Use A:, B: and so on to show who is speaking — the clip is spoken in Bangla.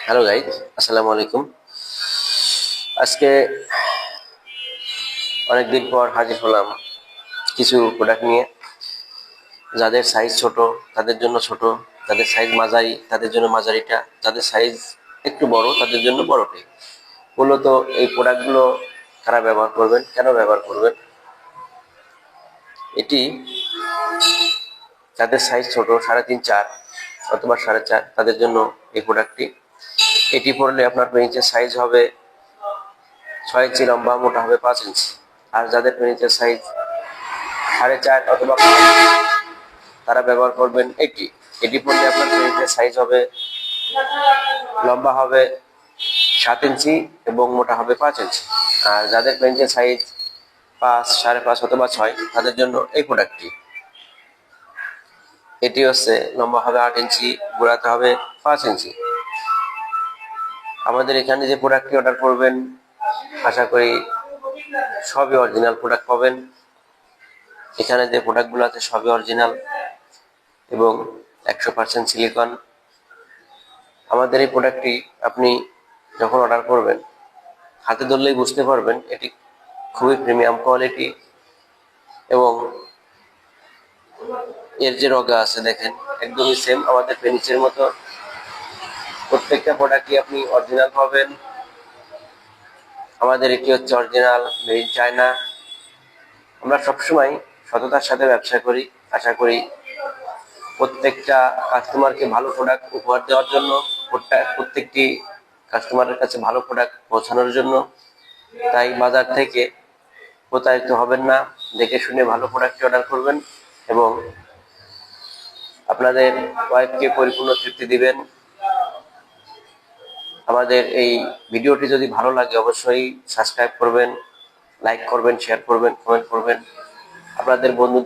A: হ্যালো গাইজ, আসসালামু আলাইকুম। আজকে অনেকদিন পর হাজির হলাম কিছু প্রোডাক্ট নিয়ে। যাদের সাইজ ছোট তাদের জন্য ছোট, যাদের সাইজ মাঝারি তাদের জন্য মাঝারিটা, যাদের সাইজ একটু বড় তাদের জন্য বড়টাই। মূলত এই প্রোডাক্টগুলো কারা ব্যবহার করবেন, কেন ব্যবহার করবেন? এটি যাদের সাইজ ছোট 3.5-4 অথবা 4.5 তাদের জন্য এই প্রোডাক্টটি। এটি পরলে আপনার পেনিসের সাইজ হবে 6 ইঞ্চি লম্বা, মোটা হবে 5 ইঞ্চি। আর যাদের পেনিসের সাইজ 4.5 অথবা 5 তারা ব্যবহার করবেন এটি পরলে আপনার পেনিসের সাইজ হবে, লম্বা হবে 7 ইঞ্চি এবং মোটা হবে 5 ইঞ্চি। আর যাদের পেনিসের সাইজ 5, 5.5 অথবা 6 তাদের জন্য এই প্রোডাক্টটি। এটি হচ্ছে লম্বা হবে 8 ইঞ্চি, গোড়াতে হবে 5 ইঞ্চি। আমাদের এখানে যে প্রোডাক্টটি অর্ডার করবেন আশা করি সবই অরিজিনাল প্রোডাক্ট পাবেন। এখানে যে প্রোডাক্টগুলো আছে সবই অরিজিনাল এবং 100% সিলিকন। আমাদের এই প্রোডাক্টটি আপনি যখন অর্ডার করবেন হাতে ধরলেই বুঝতে পারবেন এটি খুবই প্রিমিয়াম কোয়ালিটি। এবং এর যে রগা আছে দেখেন একদমই সেম আমাদের পেনিসের মতো। প্রত্যেকটা প্রোডাক্টই আপনি অরিজিনাল পাবেন। আমাদের এটি হচ্ছে অরিজিনাল মেড ইন চায়না। আমরা সবসময় সততার সাথে ব্যবসা করি। আশা করি প্রত্যেকটা কাস্টমারকে ভালো প্রোডাক্ট উপহার দেওয়ার জন্য, প্রত্যেকটি কাস্টমারের কাছে ভালো প্রোডাক্ট পৌঁছানোর জন্য। তাই বাজার থেকে প্রতারিত হবেন না, দেখে শুনে ভালো প্রোডাক্ট অর্ডার করবেন এবং আপনাদের ওয়াইফকে পরিপূর্ণ তৃপ্তি দিবেন। আমাদের এই ভিডিওটি যদি ভালো লাগে অবশ্যই সাবস্ক্রাইব করবেন, লাইক করবেন, শেয়ার করবেন, কমেন্ট করবেন। আপনাদের বন্ধুদের